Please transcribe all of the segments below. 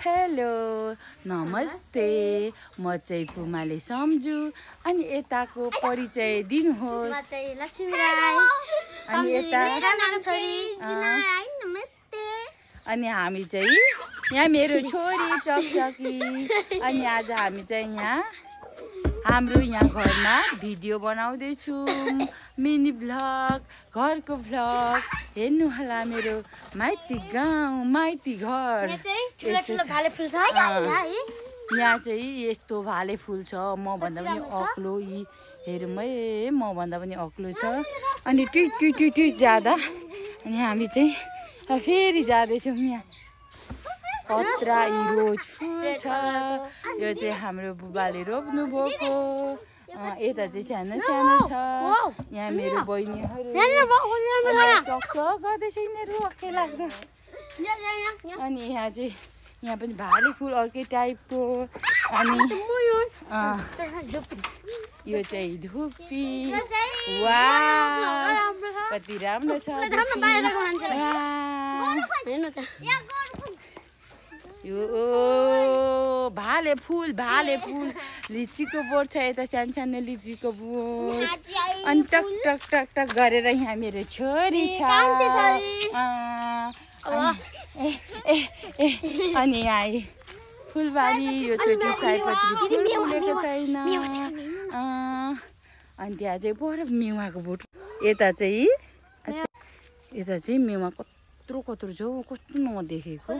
Hello नमस्ते म चाहिँ पुमाले सम्झु अनि यताको परिचय दिनुहोस्। म चाहिँ लक्ष्मी राई अनि यता छानाको छोरी जिना राई नमस्ते। अनि हामी चाहिँ यहाँ मेरो छोरी चकचकी अनि आज हामी चाहिँ यहाँ हाम्रो यहाँ घरमा भिडियो बनाउँदै छौं। मिनी भ्लग घरको भ्लग हेर्नु होला मेरो माइती गाउँ माइती घर। यहाँ चाहिँ यस्तो भाले फुल छ म भन्दा पनि अग्लो यी हेरौँ है म भन्दा पनि अग्लो छ अनि ट्युट जाँदा अनि हामी चाहिँ फेरि जाँदैछौँ। यहाँ कत्रा रोज फुल छ यो चाहिँ हाम्रो बुबाले रोप्नु भएको। यता चाहिँ सानो सानो छ यहाँ मेरो बहिनीहरू चकचक गर्दैछ यिनीहरू अक्कै लाग्दो। अनि यहाँ चाहिँ यहाँ पनि भाले फुल अर्कै टाइपको अनि यो चाहिँ धुप्पी वा कति राम्रो छ। यो भाले फुल लिचीको बोट छ यता सानो सानो लिचीको बोट अनि टक टक टक टक गरेर यहाँ मेरो छोरी छ। अनि यहाँ फुलबारी यो चोटि सयपत्री फुल फुलेको छैन अनि त्यहाँ चाहिँ पर मेवाको बोट यता चाहिँ मेवा कत्रो छ कस्तो नदेखेको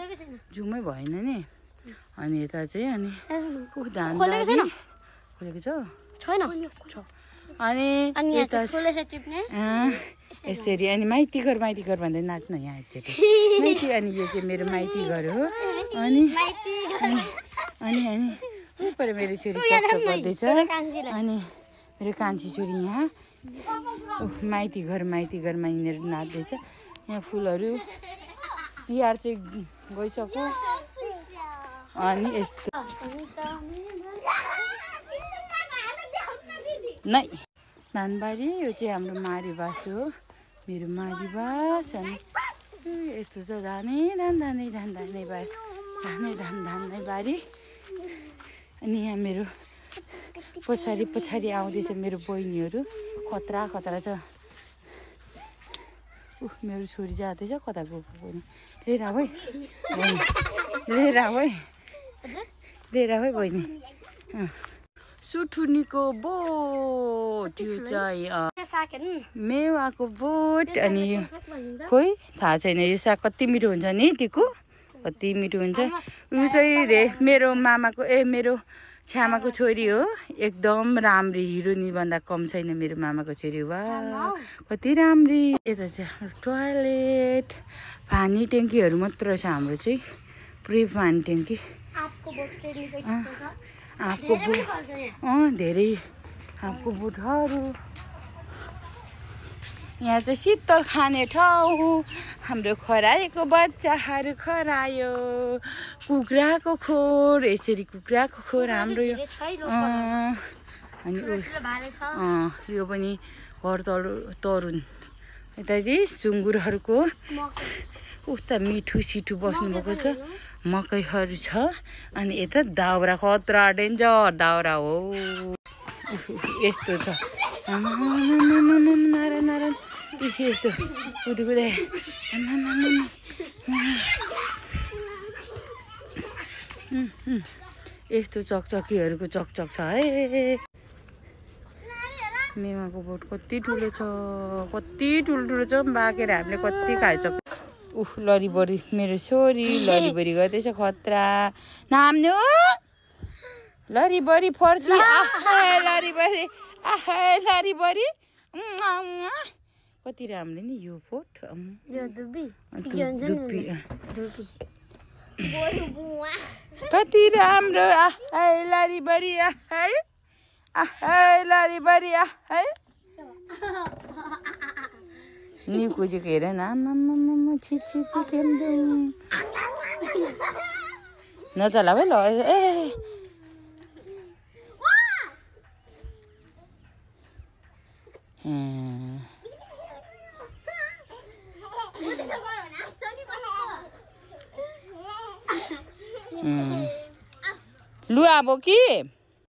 जुमै भएन नि। अनि यता चाहिँ अनि धानबारी खोलेको छ अनि यता यसरी अनि माइती घर भन्दै नाच्न यहाँ एकचोटि माइती। अनि यो चाहिँ मेरो माइती घर हो अनि पर मेरो छोरी चक्चक गर्दैछ अनि मेरो कान्छी छोरी यहाँ माइती घरमा यिनीहरू नाच्दैछ। यहाँ फुलहरू तिहार चाहिँ गइसक्यो अनि यस्तो नै धानबारी यो चाहिँ हाम्रो मारीबास हो मेरो मारीबास। अनि यस्तो छ धानै बारी अनि यहाँ मेरो पछाडि आउँदैछ मेरो बहिनीहरू खतरा छ। मेरो छोरी जाँदैछ कता गएको बहिनी लिएर आऊ है बहिनी। सुठुनीको बोट यो चाहिँ मेवाको बोट अनि खोइ थाहा छैन यो साग कति मिठो हुन्छ नि तिको कति मिठो हुन्छ। यो चाहिँ मेरो मेरो छ्यामाको छोरी हो एकदम राम्री हिरोनी भन्दा कम छैन मेरो मामाको छोरी। वा कति राम्री। यता चाहिँ हाम्रो टोयलेट पानी ट्याङ्कीहरू मात्र छ हाम्रो चाहिँ पुरै पानी ट्याङ्की आँपको बोट धेरै आँपको बोटहरू। यहाँ चाहिँ शीतल खाने ठाउँ हाम्रो खरायोको बच्चाहरू खरायो कुखुराको खोर यसरी कुखुराको खोर हाम्रो यो अनि यो पनि घर तरुन यता चाहिँ सुँगुरहरूको उता मिठो सिठो बस्नुभएको छ मकैहरू छ। अनि यता दाउरा खतरा डेन्जर दाउरा हो यस्तो छ नारायण यस्तो कुदै यस्तो चकचकीहरूको चकचक छ है। मेवाको बोट कति ठुलो छ बाकेर हामीले कति खाइसक्यो। लरीबरी मेरो छोरी लरीबरी गर्दैछ खतरा नाम्ने लरीबरी फर्सी लरीबरी कति राम्रो नि यो बोट कति राम्रो लरीबरी लरीबरी नि खोजेको हेर न छि खेल्दो नचला है ल लु अब कि